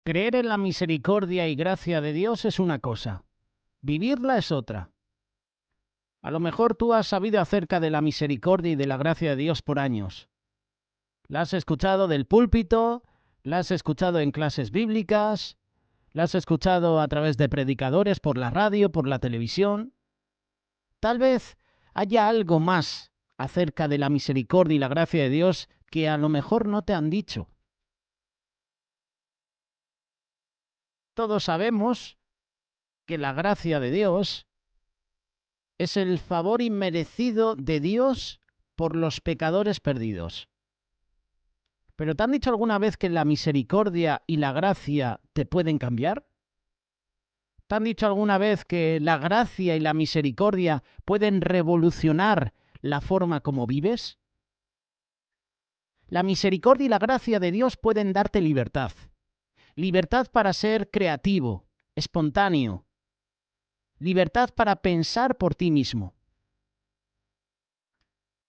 Creer en la misericordia y gracia de Dios es una cosa, vivirla es otra. A lo mejor tú has sabido acerca de la misericordia y de la gracia de Dios por años. La has escuchado del púlpito, la has escuchado en clases bíblicas, la has escuchado a través de predicadores por la radio, por la televisión. Tal vez haya algo más acerca de la misericordia y la gracia de Dios que a lo mejor no te han dicho. Todos sabemos que la gracia de Dios es el favor inmerecido de Dios por los pecadores perdidos. ¿Pero te han dicho alguna vez que la misericordia y la gracia te pueden cambiar? ¿Te han dicho alguna vez que la gracia y la misericordia pueden revolucionar la forma como vives? La misericordia y la gracia de Dios pueden darte libertad. Libertad para ser creativo, espontáneo. Libertad para pensar por ti mismo.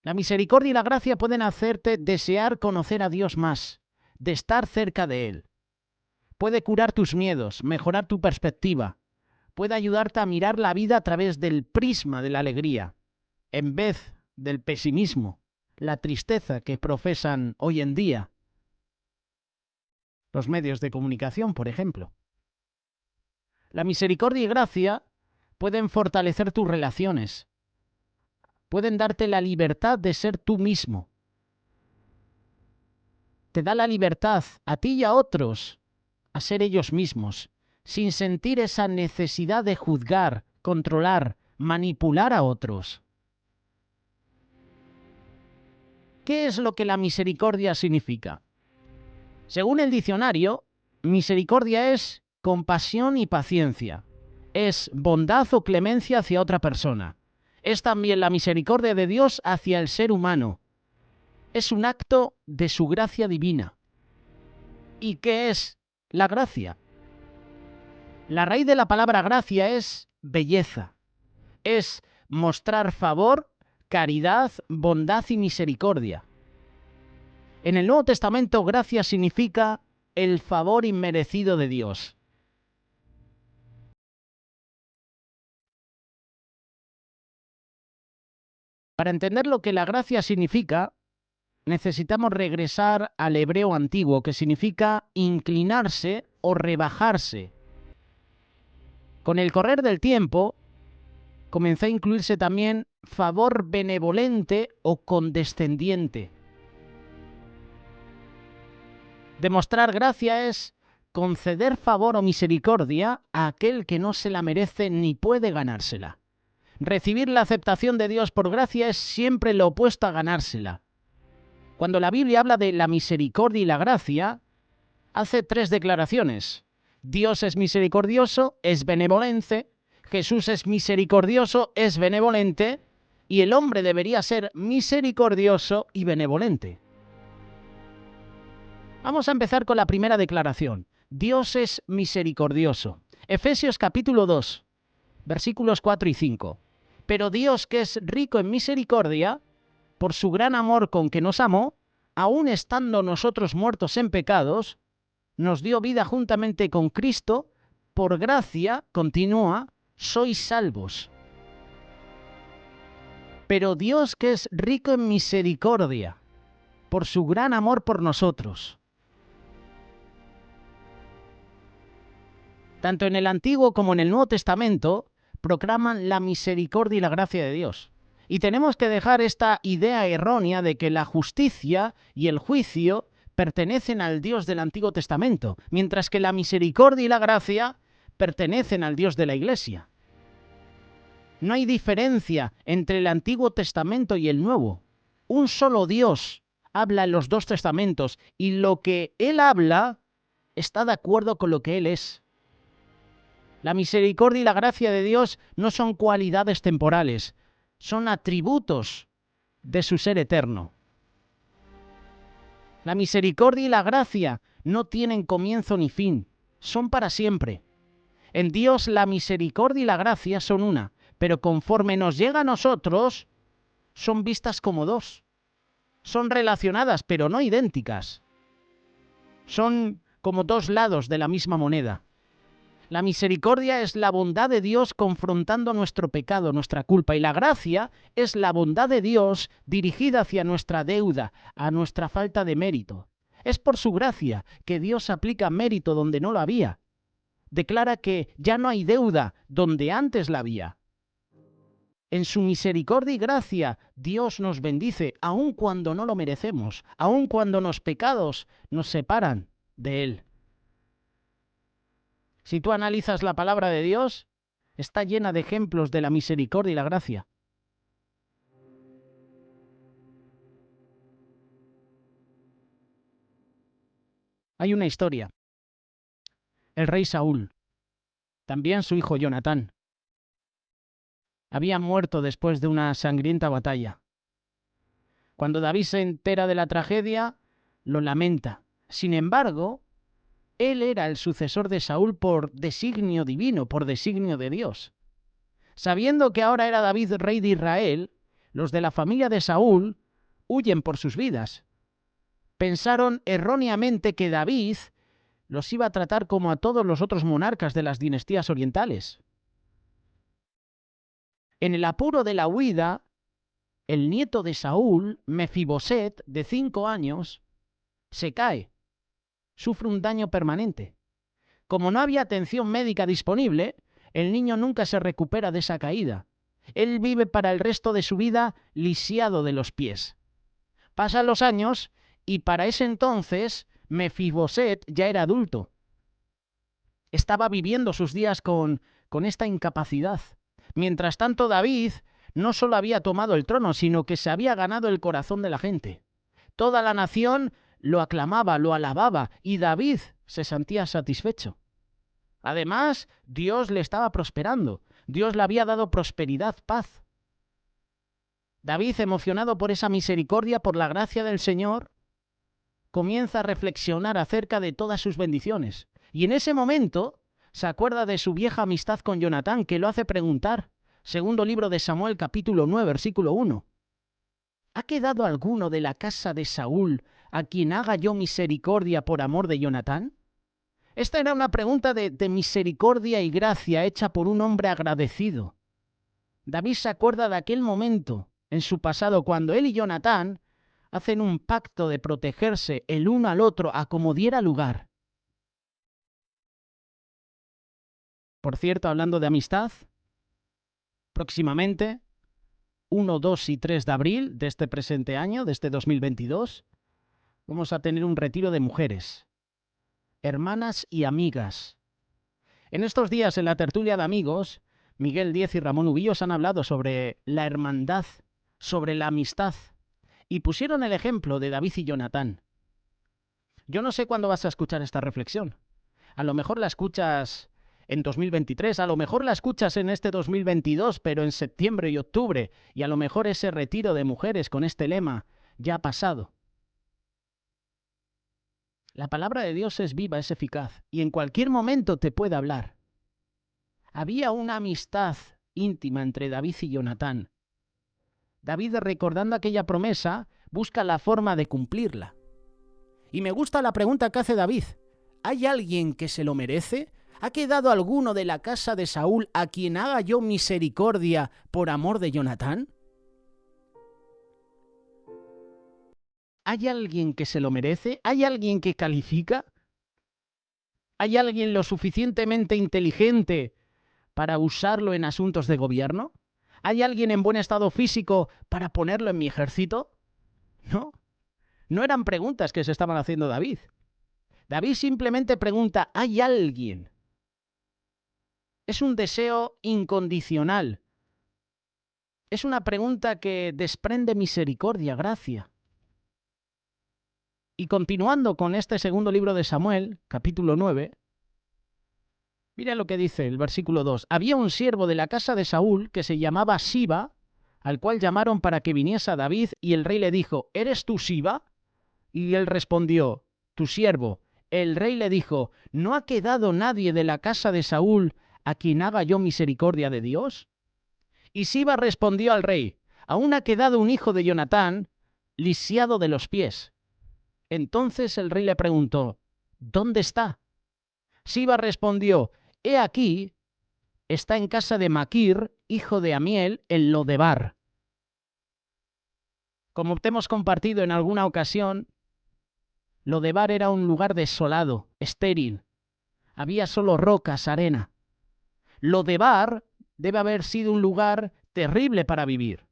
La misericordia y la gracia pueden hacerte desear conocer a Dios más, de estar cerca de Él. Puede curar tus miedos, mejorar tu perspectiva. Puede ayudarte a mirar la vida a través del prisma de la alegría, en vez del pesimismo, la tristeza que profesan hoy en día los medios de comunicación, por ejemplo. La misericordia y gracia pueden fortalecer tus relaciones, pueden darte la libertad de ser tú mismo. Te da la libertad a ti y a otros a ser ellos mismos, sin sentir esa necesidad de juzgar, controlar, manipular a otros. ¿Qué es lo que la misericordia significa? Según el diccionario, misericordia es compasión y paciencia. Es bondad o clemencia hacia otra persona. Es también la misericordia de Dios hacia el ser humano. Es un acto de su gracia divina. ¿Y qué es la gracia? La raíz de la palabra gracia es belleza. Es mostrar favor, caridad, bondad y misericordia. En el Nuevo Testamento, gracia significa el favor inmerecido de Dios. Para entender lo que la gracia significa, necesitamos regresar al hebreo antiguo, que significa inclinarse o rebajarse. Con el correr del tiempo, comenzó a incluirse también favor benevolente o condescendiente. Demostrar gracia es conceder favor o misericordia a aquel que no se la merece ni puede ganársela. Recibir la aceptación de Dios por gracia es siempre lo opuesto a ganársela. Cuando la Biblia habla de la misericordia y la gracia, hace tres declaraciones. Dios es misericordioso, es benevolente, Jesús es misericordioso, es benevolente, y el hombre debería ser misericordioso y benevolente. Vamos a empezar con la primera declaración. Dios es misericordioso. Efesios capítulo 2, versículos 4 y 5. Pero Dios, que es rico en misericordia, por su gran amor con que nos amó, aun estando nosotros muertos en pecados, nos dio vida juntamente con Cristo, por gracia, continúa, sois salvos. Pero Dios, que es rico en misericordia, por su gran amor por nosotros. Tanto en el Antiguo como en el Nuevo Testamento, proclaman la misericordia y la gracia de Dios. Y tenemos que dejar esta idea errónea de que la justicia y el juicio pertenecen al Dios del Antiguo Testamento, mientras que la misericordia y la gracia pertenecen al Dios de la Iglesia. No hay diferencia entre el Antiguo Testamento y el Nuevo. Un solo Dios habla en los dos testamentos y lo que Él habla está de acuerdo con lo que Él es. La misericordia y la gracia de Dios no son cualidades temporales, son atributos de su ser eterno. La misericordia y la gracia no tienen comienzo ni fin, son para siempre. En Dios la misericordia y la gracia son una, pero conforme nos llega a nosotros, son vistas como dos. Son relacionadas, pero no idénticas. Son como dos lados de la misma moneda. La misericordia es la bondad de Dios confrontando nuestro pecado, nuestra culpa, y la gracia es la bondad de Dios dirigida hacia nuestra deuda, a nuestra falta de mérito. Es por su gracia que Dios aplica mérito donde no lo había. Declara que ya no hay deuda donde antes la había. En su misericordia y gracia, Dios nos bendice, aun cuando no lo merecemos, aun cuando los pecados nos separan de Él. Si tú analizas la palabra de Dios, está llena de ejemplos de la misericordia y la gracia. Hay una historia. El rey Saúl, también su hijo Jonatán, había muerto después de una sangrienta batalla. Cuando David se entera de la tragedia, lo lamenta. Sin embargo, él era el sucesor de Saúl por designio divino, por designio de Dios. Sabiendo que ahora era David rey de Israel, los de la familia de Saúl huyen por sus vidas. Pensaron erróneamente que David los iba a tratar como a todos los otros monarcas de las dinastías orientales. En el apuro de la huida, el nieto de Saúl, Mefiboset, de 5 años, se cae. Sufre un daño permanente. Como no había atención médica disponible, el niño nunca se recupera de esa caída. Él vive para el resto de su vida lisiado de los pies. Pasan los años y para ese entonces Mefiboset ya era adulto. Estaba viviendo sus días con esta incapacidad. Mientras tanto, David no solo había tomado el trono, sino que se había ganado el corazón de la gente. Toda la nación lo aclamaba, lo alababa, y David se sentía satisfecho. Además, Dios le estaba prosperando. Dios le había dado prosperidad, paz. David, emocionado por esa misericordia, por la gracia del Señor, comienza a reflexionar acerca de todas sus bendiciones. Y en ese momento se acuerda de su vieja amistad con Jonatán, que lo hace preguntar. Segundo libro de Samuel, capítulo 9, versículo 1. ¿Ha quedado alguno de la casa de Saúl a quien haga yo misericordia por amor de Jonatán? Esta era una pregunta de misericordia y gracia hecha por un hombre agradecido. David se acuerda de aquel momento en su pasado cuando él y Jonatán hacen un pacto de protegerse el uno al otro a como diera lugar. Por cierto, hablando de amistad, próximamente, 1, 2 y 3 de abril de este presente año, de este 2022, vamos a tener un retiro de mujeres, hermanas y amigas. En estos días, en la tertulia de amigos, Miguel Díez y Ramón Ubillos han hablado sobre la hermandad, sobre la amistad, y pusieron el ejemplo de David y Jonatán. Yo no sé cuándo vas a escuchar esta reflexión. A lo mejor la escuchas en 2023, a lo mejor la escuchas en este 2022, pero en septiembre y octubre, y a lo mejor ese retiro de mujeres con este lema ya ha pasado. La palabra de Dios es viva, es eficaz, y en cualquier momento te puede hablar. Había una amistad íntima entre David y Jonatán. David, recordando aquella promesa, busca la forma de cumplirla. Y me gusta la pregunta que hace David. ¿Hay alguien que se lo merece? ¿Ha quedado alguno de la casa de Saúl a quien haga yo misericordia por amor de Jonatán? ¿Hay alguien que se lo merece? ¿Hay alguien que califica? ¿Hay alguien lo suficientemente inteligente para usarlo en asuntos de gobierno? ¿Hay alguien en buen estado físico para ponerlo en mi ejército? No. No eran preguntas que se estaban haciendo David. David simplemente pregunta, ¿hay alguien? Es un deseo incondicional. Es una pregunta que desprende misericordia, gracia. Y continuando con este segundo libro de Samuel, capítulo 9, mira lo que dice el versículo 2. Había un siervo de la casa de Saúl que se llamaba Siba, al cual llamaron para que viniese a David, y el rey le dijo, ¿eres tú Siba? Y él respondió, tu siervo. El rey le dijo, ¿no ha quedado nadie de la casa de Saúl a quien haga yo misericordia de Dios? Y Siba respondió al rey, aún ha quedado un hijo de Jonatán, lisiado de los pies. Entonces el rey le preguntó, ¿dónde está? Siba respondió, he aquí, está en casa de Maquir, hijo de Amiel, en Lodebar. Como te hemos compartido en alguna ocasión, Lodebar era un lugar desolado, estéril. Había solo rocas, arena. Lodebar debe haber sido un lugar terrible para vivir.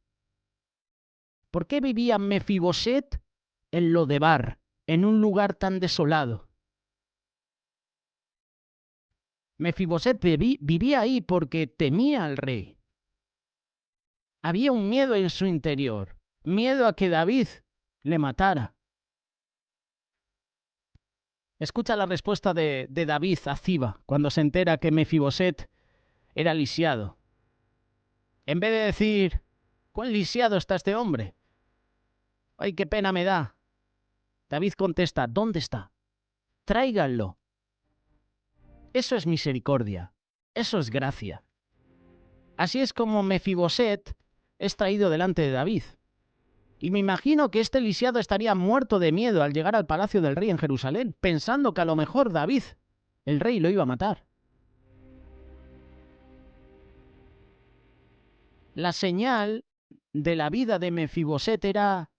¿Por qué vivía Mefiboset en Lodebar, en un lugar tan desolado? Mefiboset vivía ahí porque temía al rey. Había un miedo en su interior, miedo a que David le matara. Escucha la respuesta de David a Ziba cuando se entera que Mefiboset era lisiado. En vez de decir, ¿cuán lisiado está este hombre? ¡Ay, qué pena me da! David contesta, ¿dónde está? Tráiganlo. Eso es misericordia. Eso es gracia. Así es como Mefiboset es traído delante de David. Y me imagino que este lisiado estaría muerto de miedo al llegar al palacio del rey en Jerusalén, pensando que a lo mejor David, el rey, lo iba a matar. La señal de la vida de Mefiboset era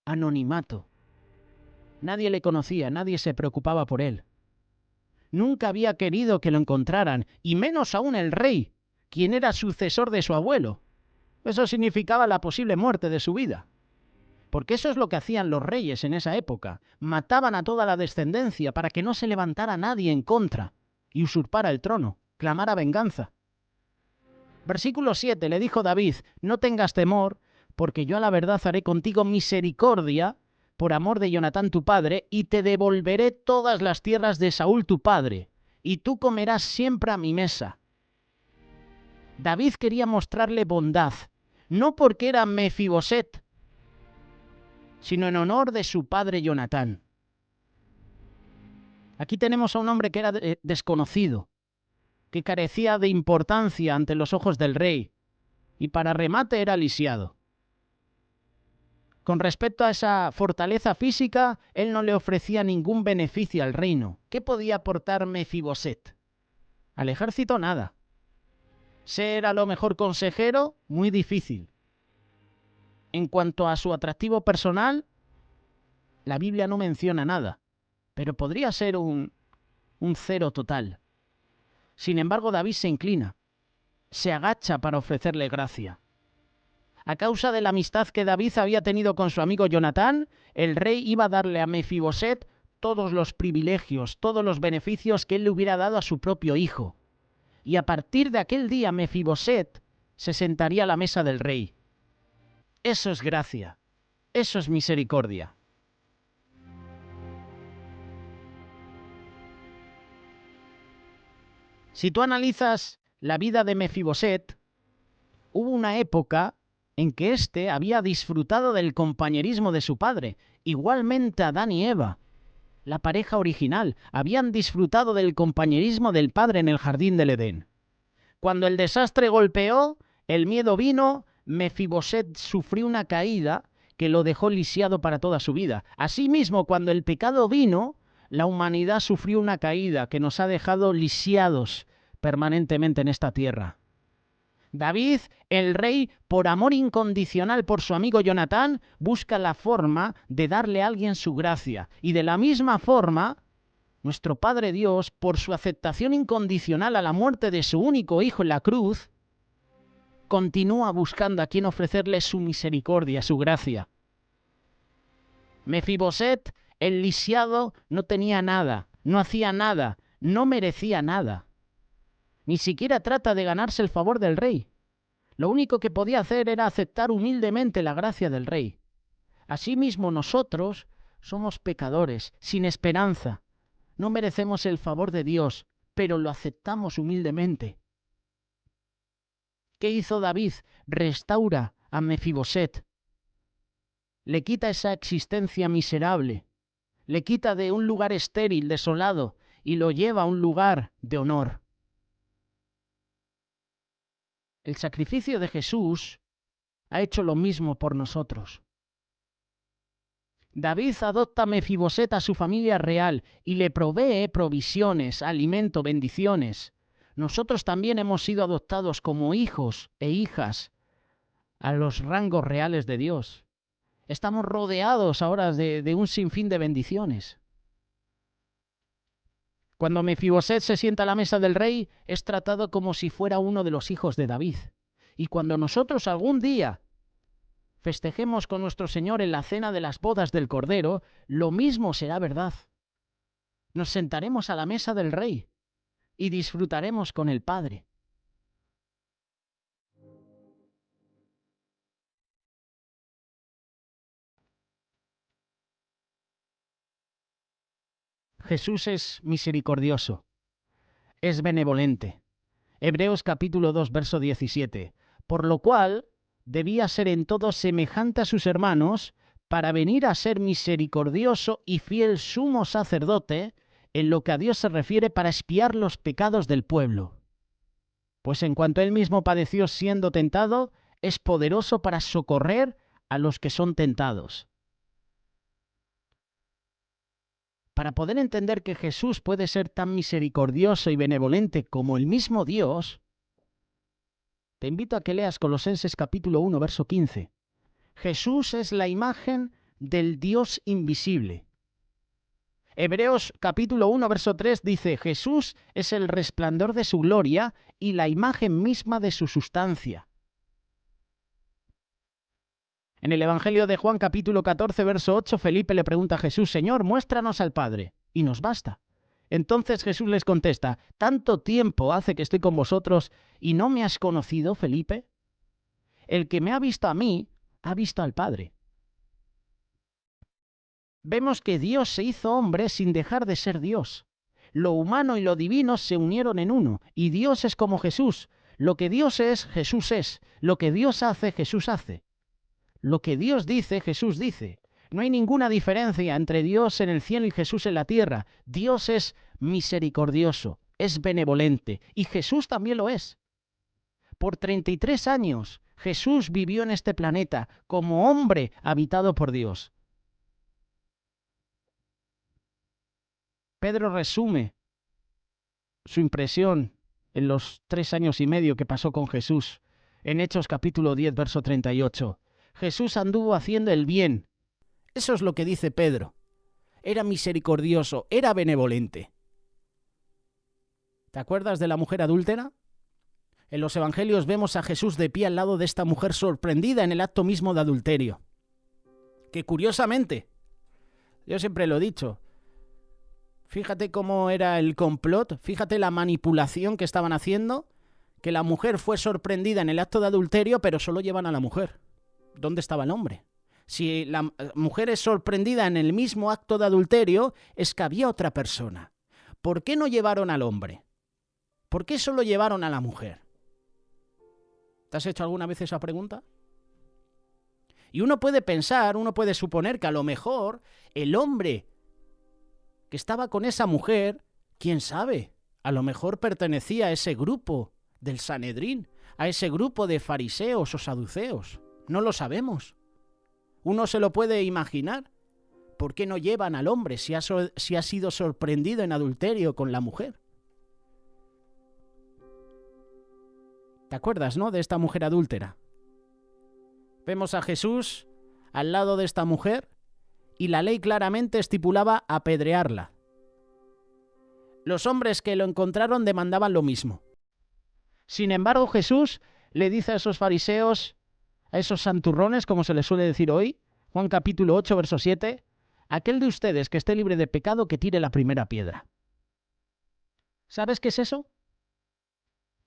anonimato. Nadie le conocía, nadie se preocupaba por él. Nunca había querido que lo encontraran, y menos aún el rey, quien era sucesor de su abuelo. Eso significaba la posible muerte de su vida. Porque eso es lo que hacían los reyes en esa época. Mataban a toda la descendencia para que no se levantara nadie en contra y usurpara el trono, clamara venganza. Versículo 7, le dijo David, no tengas temor, porque yo a la verdad haré contigo misericordia por amor de Jonatán tu padre, y te devolveré todas las tierras de Saúl tu padre, y tú comerás siempre a mi mesa. David quería mostrarle bondad, no porque era Mefiboset, sino en honor de su padre Jonatán. Aquí tenemos a un hombre que era desconocido, que carecía de importancia ante los ojos del rey, y para remate era lisiado. Con respecto a esa fortaleza física, él no le ofrecía ningún beneficio al reino. ¿Qué podía aportar Mefiboset? Al ejército nada. Ser a lo mejor consejero, muy difícil. En cuanto a su atractivo personal, la Biblia no menciona nada, pero podría ser un cero total. Sin embargo, David se inclina, se agacha para ofrecerle gracia. A causa de la amistad que David había tenido con su amigo Jonatán, el rey iba a darle a Mefiboset todos los privilegios, todos los beneficios que él le hubiera dado a su propio hijo. Y a partir de aquel día Mefiboset se sentaría a la mesa del rey. Eso es gracia, eso es misericordia. Si tú analizas la vida de Mefiboset, hubo una época en que éste había disfrutado del compañerismo de su padre. Igualmente Adán y Eva, la pareja original, habían disfrutado del compañerismo del padre en el jardín del Edén. Cuando el desastre golpeó, el miedo vino, Mefiboset sufrió una caída que lo dejó lisiado para toda su vida. Asimismo, cuando el pecado vino, la humanidad sufrió una caída que nos ha dejado lisiados permanentemente en esta tierra. David, el rey, por amor incondicional por su amigo Jonatán, busca la forma de darle a alguien su gracia. Y de la misma forma, nuestro Padre Dios, por su aceptación incondicional a la muerte de su único hijo en la cruz, continúa buscando a quien ofrecerle su misericordia, su gracia. Mefiboset, el lisiado, no tenía nada, no hacía nada, no merecía nada. Ni siquiera trata de ganarse el favor del rey. Lo único que podía hacer era aceptar humildemente la gracia del rey. Asimismo nosotros somos pecadores, sin esperanza. No merecemos el favor de Dios, pero lo aceptamos humildemente. ¿Qué hizo David? Restaura a Mefiboset. Le quita esa existencia miserable. Le quita de un lugar estéril, desolado, y lo lleva a un lugar de honor. El sacrificio de Jesús ha hecho lo mismo por nosotros. David adopta a Mefiboset a su familia real y le provee provisiones, alimento, bendiciones. Nosotros también hemos sido adoptados como hijos e hijas a los rangos reales de Dios. Estamos rodeados ahora de un sinfín de bendiciones. Cuando Mefiboset se sienta a la mesa del rey, es tratado como si fuera uno de los hijos de David. Y cuando nosotros algún día festejemos con nuestro Señor en la cena de las bodas del Cordero, lo mismo será verdad. Nos sentaremos a la mesa del rey y disfrutaremos con el Padre. Jesús es misericordioso, es benevolente. Hebreos capítulo 2, verso 17. Por lo cual debía ser en todo semejante a sus hermanos, para venir a ser misericordioso y fiel sumo sacerdote, en lo que a Dios se refiere, para expiar los pecados del pueblo. Pues en cuanto él mismo padeció siendo tentado, es poderoso para socorrer a los que son tentados. Para poder entender que Jesús puede ser tan misericordioso y benevolente como el mismo Dios, te invito a que leas Colosenses capítulo 1, verso 15. Jesús es la imagen del Dios invisible. Hebreos capítulo 1, verso 3 dice, Jesús es el resplandor de su gloria y la imagen misma de su sustancia. En el Evangelio de Juan capítulo 14, verso 8, Felipe le pregunta a Jesús, Señor, muéstranos al Padre, y nos basta. Entonces Jesús les contesta, ¿tanto tiempo hace que estoy con vosotros y no me has conocido, Felipe? El que me ha visto a mí, ha visto al Padre. Vemos que Dios se hizo hombre sin dejar de ser Dios. Lo humano y lo divino se unieron en uno, y Dios es como Jesús. Lo que Dios es, Jesús es. Lo que Dios hace, Jesús hace. Lo que Dios dice, Jesús dice. No hay ninguna diferencia entre Dios en el cielo y Jesús en la tierra. Dios es misericordioso, es benevolente, y Jesús también lo es. Por 33 años, Jesús vivió en este planeta como hombre habitado por Dios. Pedro resume su impresión en los 3 años y medio que pasó con Jesús en Hechos capítulo 10, verso 38. Jesús anduvo haciendo el bien. Eso es lo que dice Pedro. Era misericordioso, era benevolente. ¿Te acuerdas de la mujer adúltera? En los evangelios vemos a Jesús de pie al lado de esta mujer sorprendida en el acto mismo de adulterio. Que curiosamente, yo siempre lo he dicho, fíjate cómo era el complot, fíjate la manipulación que estaban haciendo, que la mujer fue sorprendida en el acto de adulterio, pero solo llevan a la mujer. ¿Dónde estaba el hombre? Si la mujer es sorprendida en el mismo acto de adulterio, es que había otra persona. ¿Por qué no llevaron al hombre? ¿Por qué solo llevaron a la mujer? ¿Te has hecho alguna vez esa pregunta? Y uno puede pensar, uno puede suponer que a lo mejor el hombre que estaba con esa mujer, quién sabe, a lo mejor pertenecía a ese grupo del Sanedrín, a ese grupo de fariseos o saduceos. No lo sabemos. Uno se lo puede imaginar. ¿Por qué no llevan al hombre si ha sido sorprendido en adulterio con la mujer? ¿Te acuerdas, no?, de esta mujer adúltera. Vemos a Jesús al lado de esta mujer y la ley claramente estipulaba apedrearla. Los hombres que lo encontraron demandaban lo mismo. Sin embargo, Jesús le dice a esos fariseos, a esos santurrones, como se les suele decir hoy, Juan capítulo 8, verso 7, aquel de ustedes que esté libre de pecado, que tire la primera piedra. ¿Sabes qué es eso?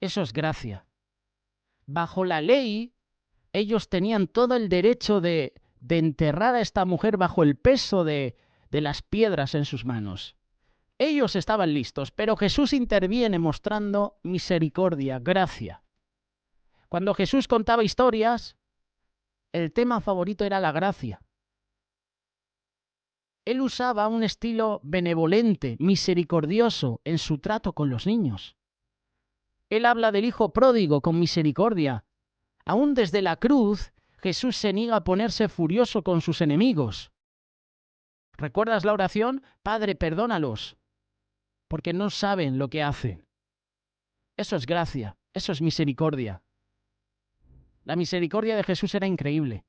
Eso es gracia. Bajo la ley, ellos tenían todo el derecho de enterrar a esta mujer bajo el peso de las piedras en sus manos. Ellos estaban listos, pero Jesús interviene mostrando misericordia, gracia. Cuando Jesús contaba historias, el tema favorito era la gracia. Él usaba un estilo benevolente, misericordioso en su trato con los niños. Él habla del hijo pródigo con misericordia. Aún desde la cruz, Jesús se niega a ponerse furioso con sus enemigos. ¿Recuerdas la oración? Padre, perdónalos, porque no saben lo que hacen. Eso es gracia, eso es misericordia. La misericordia de Jesús era increíble.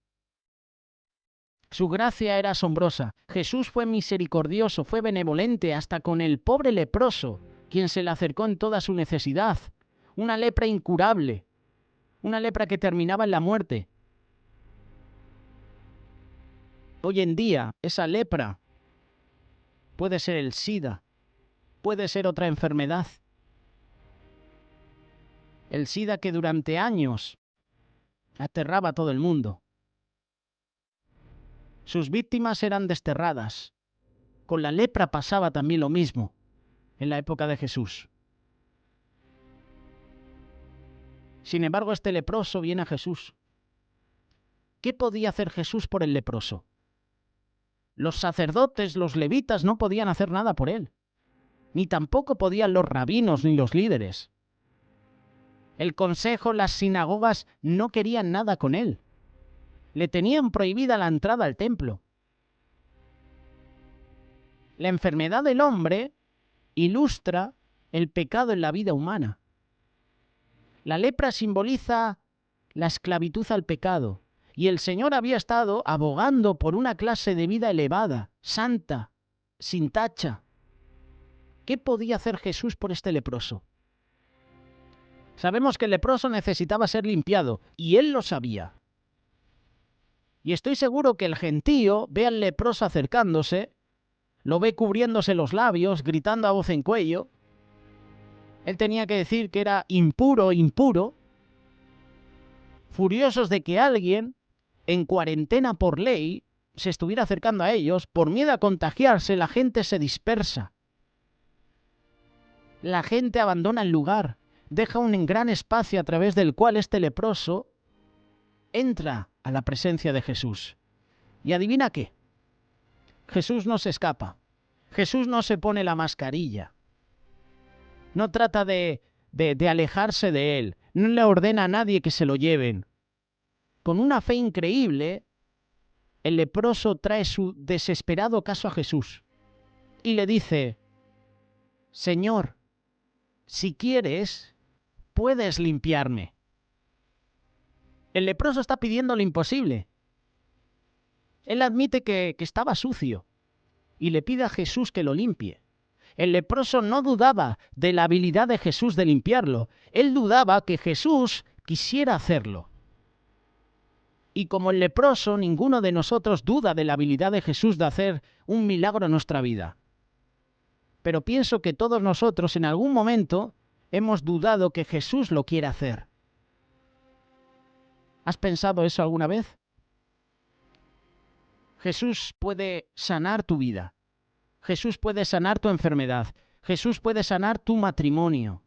Su gracia era asombrosa. Jesús fue misericordioso, fue benevolente hasta con el pobre leproso, quien se le acercó en toda su necesidad. Una lepra incurable, una lepra que terminaba en la muerte. Hoy en día, esa lepra puede ser el SIDA, puede ser otra enfermedad. El SIDA que durante años aterraba a todo el mundo. Sus víctimas eran desterradas. Con la lepra pasaba también lo mismo en la época de Jesús. Sin embargo, este leproso viene a Jesús. ¿Qué podía hacer Jesús por el leproso? Los sacerdotes, los levitas, no podían hacer nada por él. Ni tampoco podían los rabinos ni los líderes. El consejo, las sinagogas no querían nada con él. Le tenían prohibida la entrada al templo. La enfermedad del hombre ilustra el pecado en la vida humana. La lepra simboliza la esclavitud al pecado, y el Señor había estado abogando por una clase de vida elevada, santa, sin tacha. ¿Qué podía hacer Jesús por este leproso? Sabemos que el leproso necesitaba ser limpiado, y él lo sabía. Y estoy seguro que el gentío ve al leproso acercándose, lo ve cubriéndose los labios, gritando a voz en cuello. Él tenía que decir que era impuro, impuro, furiosos de que alguien, en cuarentena por ley, se estuviera acercando a ellos. Por miedo a contagiarse, la gente se dispersa. La gente abandona el lugar, deja un gran espacio a través del cual este leproso entra a la presencia de Jesús. ¿Y adivina qué? Jesús no se escapa. Jesús no se pone la mascarilla. No trata de alejarse de él. No le ordena a nadie que se lo lleven. Con una fe increíble, el leproso trae su desesperado caso a Jesús y le dice: Señor, si quieres, puedes limpiarme. El leproso está pidiendo lo imposible. Él admite que estaba sucio y le pide a Jesús que lo limpie. El leproso no dudaba de la habilidad de Jesús de limpiarlo. Él dudaba que Jesús quisiera hacerlo. Y como el leproso, ninguno de nosotros duda de la habilidad de Jesús de hacer un milagro en nuestra vida. Pero pienso que todos nosotros en algún momento hemos dudado que Jesús lo quiera hacer. ¿Has pensado eso alguna vez? Jesús puede sanar tu vida. Jesús puede sanar tu enfermedad. Jesús puede sanar tu matrimonio.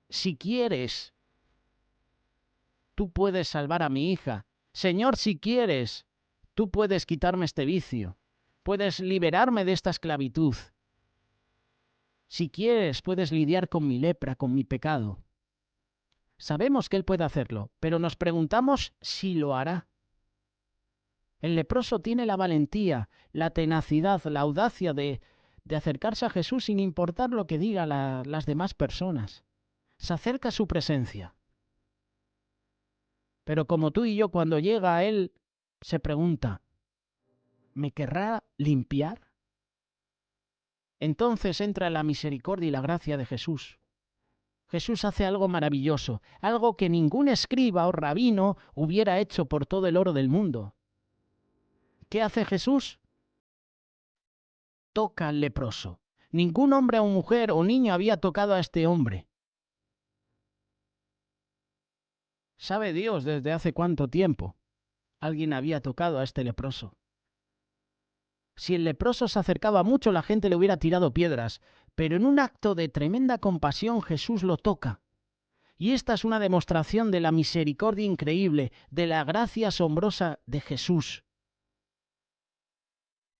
Si quieres, tú puedes salvar a mi hija. Señor, si quieres, tú puedes quitarme este vicio. Puedes liberarme de esta esclavitud. Si quieres, puedes lidiar con mi lepra, con mi pecado. Sabemos que Él puede hacerlo, pero nos preguntamos si lo hará. El leproso tiene la valentía, la tenacidad, la audacia de acercarse a Jesús sin importar lo que digan las demás personas. Se acerca a su presencia. Pero como tú y yo, cuando llega a Él, se pregunta: ¿me querrá limpiar? Entonces entra la misericordia y la gracia de Jesús. Jesús hace algo maravilloso, algo que ningún escriba o rabino hubiera hecho por todo el oro del mundo. ¿Qué hace Jesús? Toca al leproso. Ningún hombre o mujer o niño había tocado a este hombre. ¿Sabe Dios desde hace cuánto tiempo alguien había tocado a este leproso? Si el leproso se acercaba mucho, la gente le hubiera tirado piedras, pero en un acto de tremenda compasión Jesús lo toca. Y esta es una demostración de la misericordia increíble, de la gracia asombrosa de Jesús.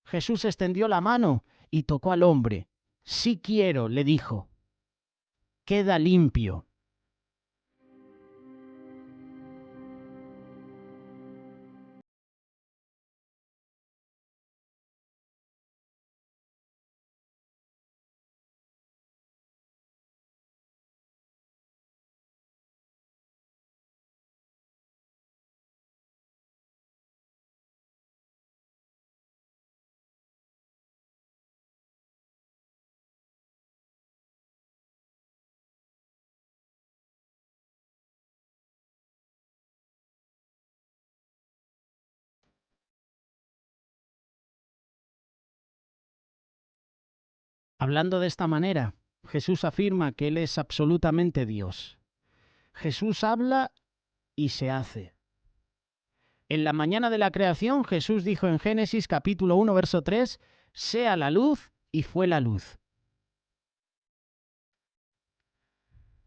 Jesús extendió la mano y tocó al hombre. Sí quiero, le dijo, queda limpio. Hablando de esta manera, Jesús afirma que Él es absolutamente Dios. Jesús habla y se hace. En la mañana de la creación, Jesús dijo en Génesis capítulo 1, verso 3, «Sea la luz», y fue la luz.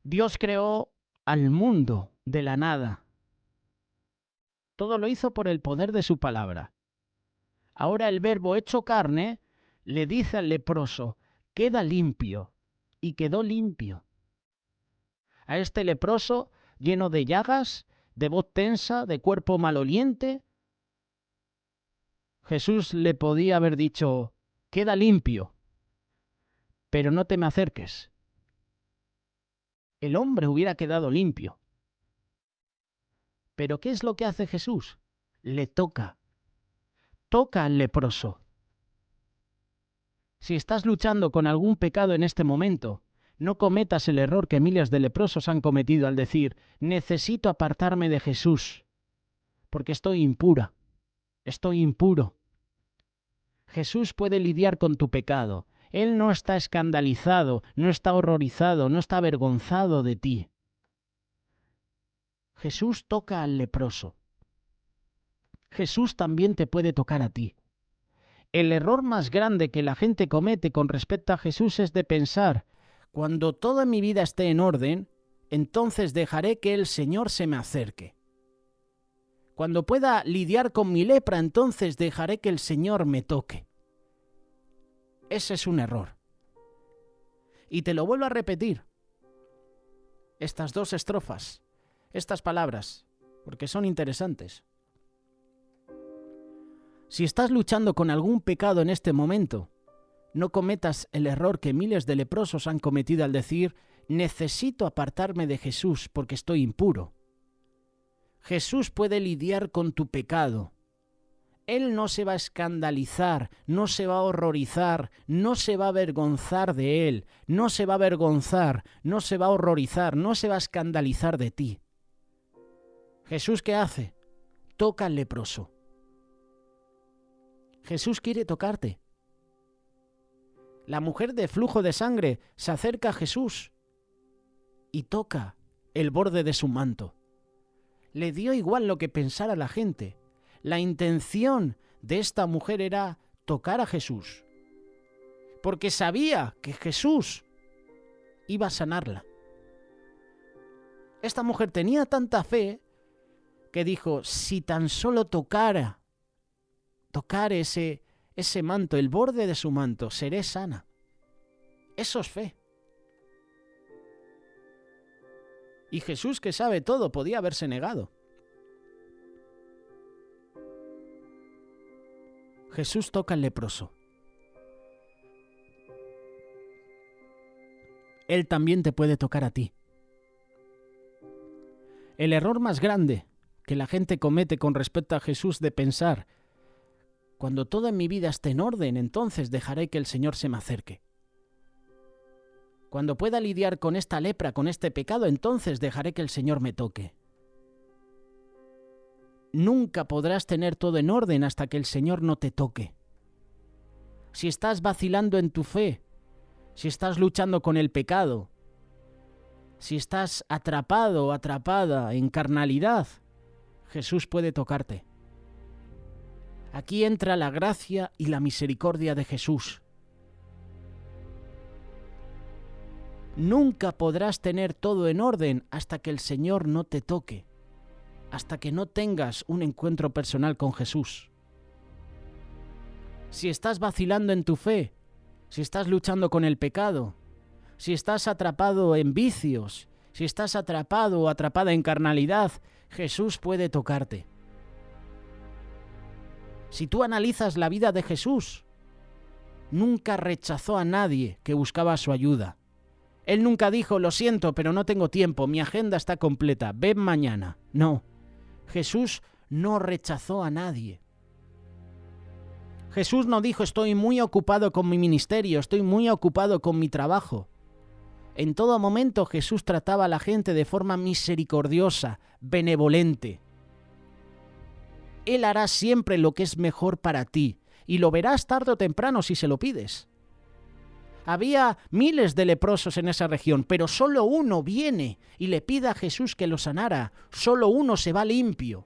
Dios creó al mundo de la nada. Todo lo hizo por el poder de su palabra. Ahora el Verbo hecho carne le dice al leproso, «Queda limpio», y quedó limpio. A este leproso, lleno de llagas, de voz tensa, de cuerpo maloliente, Jesús le podía haber dicho, «Queda limpio, pero no te me acerques». El hombre hubiera quedado limpio. Pero ¿qué es lo que hace Jesús? Le toca. Toca al leproso. Si estás luchando con algún pecado en este momento, no cometas el error que miles de leprosos han cometido al decir, «Necesito apartarme de Jesús, porque estoy impura, estoy impuro». Jesús puede lidiar con tu pecado. Él no está escandalizado, no está horrorizado, no está avergonzado de ti. Jesús toca al leproso. Jesús también te puede tocar a ti. El error más grande que la gente comete con respecto a Jesús es de pensar, cuando toda mi vida esté en orden, entonces dejaré que el Señor se me acerque. Cuando pueda lidiar con mi lepra, entonces dejaré que el Señor me toque. Ese es un error. Y te lo vuelvo a repetir. Estas dos estrofas, estas palabras, porque son interesantes. Si estás luchando con algún pecado en este momento, no cometas el error que miles de leprosos han cometido al decir, «Necesito apartarme de Jesús porque estoy impuro». Jesús puede lidiar con tu pecado. Él no se va a escandalizar, no se va a horrorizar, no se va a avergonzar de él, no se va a avergonzar, no se va a horrorizar, no se va a escandalizar de ti. ¿Jesús qué hace? Toca al leproso. Jesús quiere tocarte. La mujer de flujo de sangre se acerca a Jesús y toca el borde de su manto. Le dio igual lo que pensara la gente. La intención de esta mujer era tocar a Jesús, porque sabía que Jesús iba a sanarla. Esta mujer tenía tanta fe que dijo, si tan solo tocar ese manto, el borde de su manto, seré sana. Eso es fe. Y Jesús, que sabe todo, podía haberse negado. Jesús toca al leproso. Él también te puede tocar a ti. El error más grande que la gente comete con respecto a Jesús de pensar, cuando toda mi vida esté en orden, entonces dejaré que el Señor se me acerque. Cuando pueda lidiar con esta lepra, con este pecado, entonces dejaré que el Señor me toque. Nunca podrás tener todo en orden hasta que el Señor no te toque. Si estás vacilando en tu fe, si estás luchando con el pecado, si estás atrapado o atrapada en carnalidad, Jesús puede tocarte. Aquí entra la gracia y la misericordia de Jesús. Nunca podrás tener todo en orden hasta que el Señor no te toque, hasta que no tengas un encuentro personal con Jesús. Si estás vacilando en tu fe, si estás luchando con el pecado, si estás atrapado en vicios, si estás atrapado o atrapada en carnalidad, Jesús puede tocarte. Si tú analizas la vida de Jesús, nunca rechazó a nadie que buscaba su ayuda. Él nunca dijo, lo siento, pero no tengo tiempo, mi agenda está completa, ven mañana. No, Jesús no rechazó a nadie. Jesús no dijo, estoy muy ocupado con mi ministerio, estoy muy ocupado con mi trabajo. En todo momento Jesús trataba a la gente de forma misericordiosa, benevolente. Él hará siempre lo que es mejor para ti, y lo verás tarde o temprano si se lo pides. Había miles de leprosos en esa región, pero solo uno viene y le pide a Jesús que lo sanara. Solo uno se va limpio.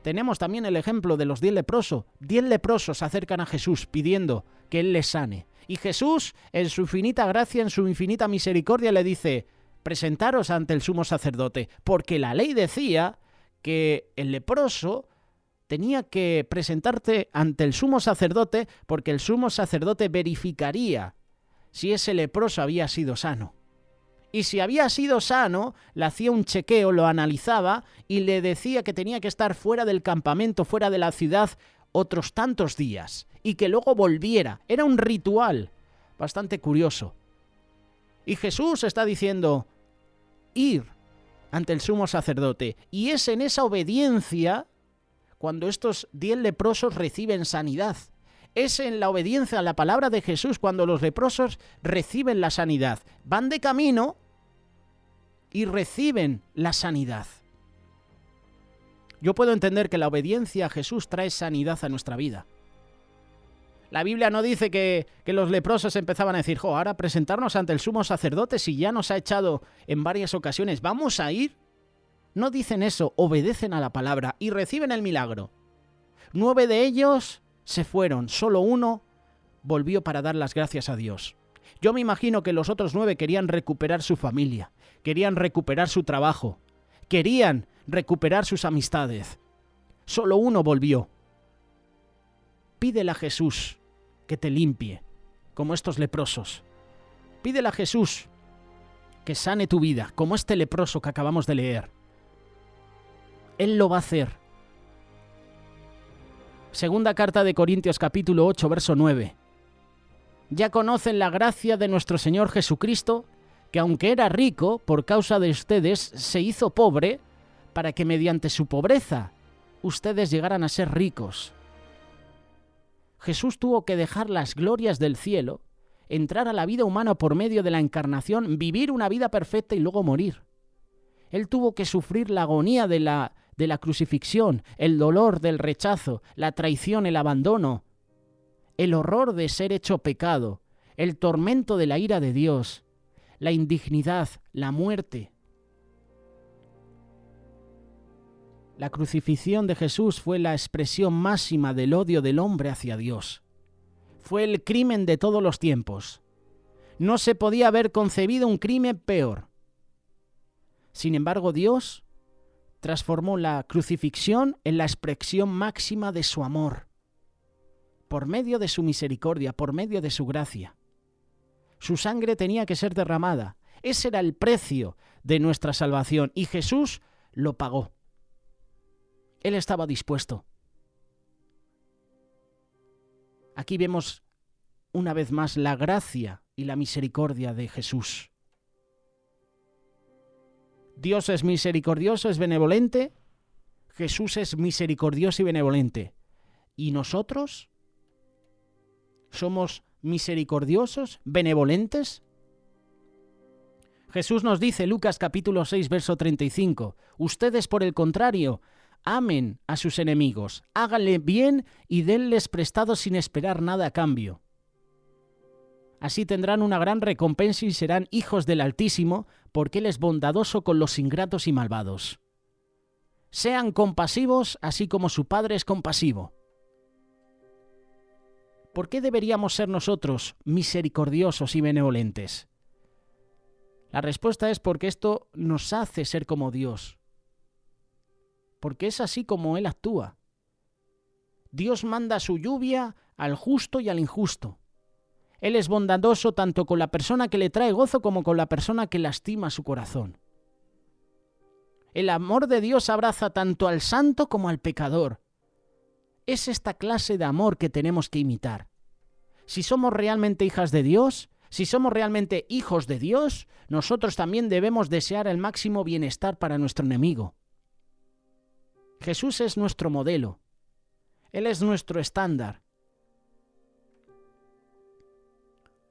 Tenemos también el ejemplo de los 10 leprosos. 10 leprosos se acercan a Jesús pidiendo que Él les sane. Y Jesús, en su infinita gracia, en su infinita misericordia, le dice: presentaros ante el sumo sacerdote, porque la ley decía que el leproso tenía que presentarte ante el sumo sacerdote, porque el sumo sacerdote verificaría si ese leproso había sido sano. Y si había sido sano, le hacía un chequeo, lo analizaba y le decía que tenía que estar fuera del campamento, fuera de la ciudad, otros tantos días, y que luego volviera. Era un ritual bastante curioso. Y Jesús está diciendo: ir ante el sumo sacerdote. Y es en esa obediencia cuando estos 10 leprosos reciben sanidad. Es en la obediencia a la palabra de Jesús cuando los leprosos reciben la sanidad. Van de camino y reciben la sanidad. Yo puedo entender que la obediencia a Jesús trae sanidad a nuestra vida. La Biblia no dice que los leprosos empezaban a decir: ahora presentarnos ante el sumo sacerdote si ya nos ha echado en varias ocasiones, ¿vamos a ir? No dicen eso, obedecen a la palabra y reciben el milagro. 9 de ellos se fueron, solo uno volvió para dar las gracias a Dios. Yo me imagino que los otros 9 querían recuperar su familia, querían recuperar su trabajo, querían recuperar sus amistades. Solo uno volvió. Pídele a Jesús que te limpie, como estos leprosos. Pídele a Jesús que sane tu vida, como este leproso que acabamos de leer. Él lo va a hacer. Segunda carta de Corintios capítulo 8, verso 9. Ya conocen la gracia de nuestro Señor Jesucristo, que aunque era rico, por causa de ustedes, se hizo pobre, para que mediante su pobreza ustedes llegaran a ser ricos. Jesús tuvo que dejar las glorias del cielo, entrar a la vida humana por medio de la encarnación, vivir una vida perfecta y luego morir. Él tuvo que sufrir la agonía de la crucifixión, el dolor del rechazo, la traición, el abandono, el horror de ser hecho pecado, el tormento de la ira de Dios, la indignidad, la muerte. La crucifixión de Jesús fue la expresión máxima del odio del hombre hacia Dios. Fue el crimen de todos los tiempos. No se podía haber concebido un crimen peor. Sin embargo, Dios transformó la crucifixión en la expresión máxima de su amor, por medio de su misericordia, por medio de su gracia. Su sangre tenía que ser derramada. Ese era el precio de nuestra salvación y Jesús lo pagó. Él estaba dispuesto. Aquí vemos una vez más la gracia y la misericordia de Jesús. Dios es misericordioso, es benevolente. Jesús es misericordioso y benevolente. ¿Y nosotros? ¿Somos misericordiosos, benevolentes? Jesús nos dice, Lucas capítulo 6, verso 35, ustedes por el contrario, amen a sus enemigos, háganle bien y denles prestado sin esperar nada a cambio. Así tendrán una gran recompensa y serán hijos del Altísimo, porque Él es bondadoso con los ingratos y malvados. Sean compasivos, así como su Padre es compasivo. ¿Por qué deberíamos ser nosotros misericordiosos y benevolentes? La respuesta es porque esto nos hace ser como Dios. Porque es así como Él actúa. Dios manda su lluvia al justo y al injusto. Él es bondadoso tanto con la persona que le trae gozo como con la persona que lastima su corazón. El amor de Dios abraza tanto al santo como al pecador. Es esta clase de amor que tenemos que imitar. Si somos realmente hijas de Dios, si somos realmente hijos de Dios, nosotros también debemos desear el máximo bienestar para nuestro enemigo. Jesús es nuestro modelo. Él es nuestro estándar.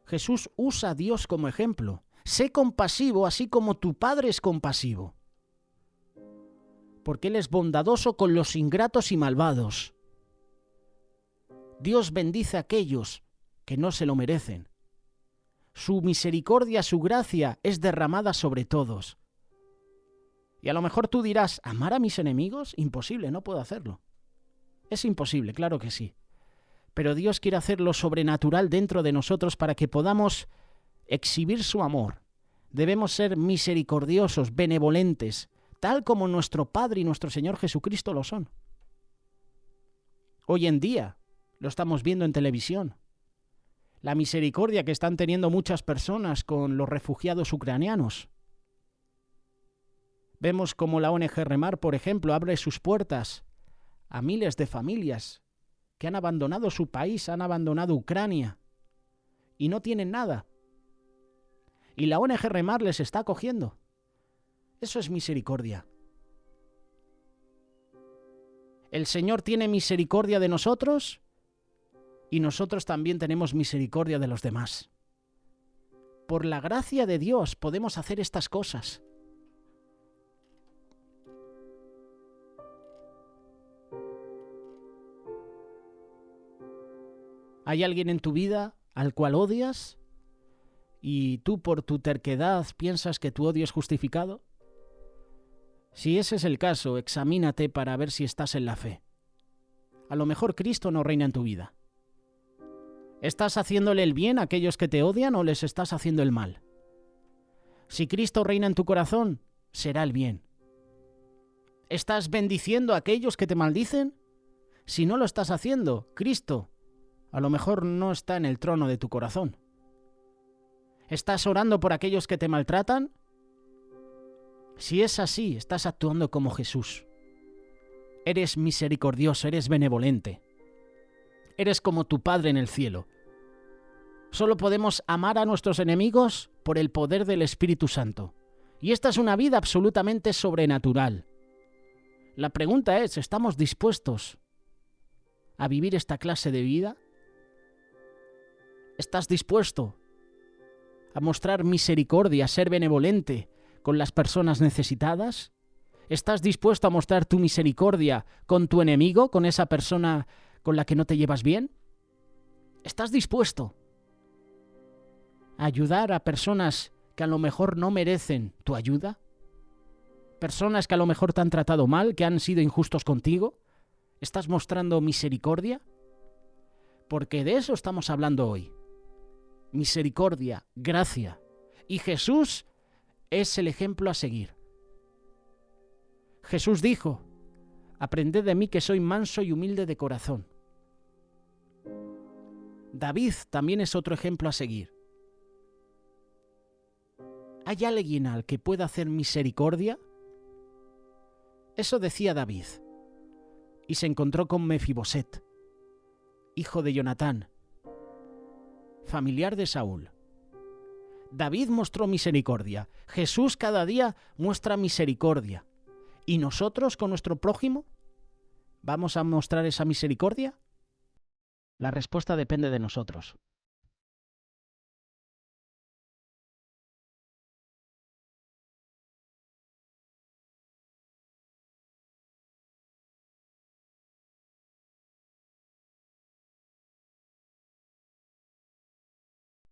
Jesús usa a Dios como ejemplo. Sé compasivo así como tu Padre es compasivo. Porque Él es bondadoso con los ingratos y malvados. Dios bendice a aquellos que no se lo merecen. Su misericordia, su gracia es derramada sobre todos. Y a lo mejor tú dirás, ¿amar a mis enemigos? Imposible, no puedo hacerlo. Es imposible, claro que sí. Pero Dios quiere hacer lo sobrenatural dentro de nosotros para que podamos exhibir su amor. Debemos ser misericordiosos, benevolentes, tal como nuestro Padre y nuestro Señor Jesucristo lo son. Hoy en día lo estamos viendo en televisión. La misericordia que están teniendo muchas personas con los refugiados ucranianos. Vemos como la ONG Remar, por ejemplo, abre sus puertas a miles de familias que han abandonado su país, han abandonado Ucrania y no tienen nada. Y la ONG Remar les está acogiendo. Eso es misericordia. El Señor tiene misericordia de nosotros y nosotros también tenemos misericordia de los demás. Por la gracia de Dios podemos hacer estas cosas. ¿Hay alguien en tu vida al cual odias y tú por tu terquedad piensas que tu odio es justificado? Si ese es el caso, examínate para ver si estás en la fe. A lo mejor Cristo no reina en tu vida. ¿Estás haciéndole el bien a aquellos que te odian o les estás haciendo el mal? Si Cristo reina en tu corazón, será el bien. ¿Estás bendiciendo a aquellos que te maldicen? Si no lo estás haciendo, Cristo a lo mejor no está en el trono de tu corazón. ¿Estás orando por aquellos que te maltratan? Si es así, estás actuando como Jesús. Eres misericordioso, eres benevolente. Eres como tu Padre en el cielo. Solo podemos amar a nuestros enemigos por el poder del Espíritu Santo. Y esta es una vida absolutamente sobrenatural. La pregunta es, ¿estamos dispuestos a vivir esta clase de vida? ¿Estás dispuesto a mostrar misericordia, a ser benevolente con las personas necesitadas? ¿Estás dispuesto a mostrar tu misericordia con tu enemigo, con esa persona con la que no te llevas bien? ¿Estás dispuesto a ayudar a personas que a lo mejor no merecen tu ayuda? ¿Personas que a lo mejor te han tratado mal, que han sido injustos contigo? ¿Estás mostrando misericordia? Porque de eso estamos hablando hoy. Misericordia, gracia. Y Jesús es el ejemplo a seguir. Jesús dijo, aprended de mí que soy manso y humilde de corazón. David también es otro ejemplo a seguir. ¿Hay alguien al que pueda hacer misericordia? Eso decía David. Y se encontró con Mefiboset, hijo de Jonatán, familiar de Saúl. David mostró misericordia. Jesús cada día muestra misericordia. ¿Y nosotros con nuestro prójimo vamos a mostrar esa misericordia? La respuesta depende de nosotros.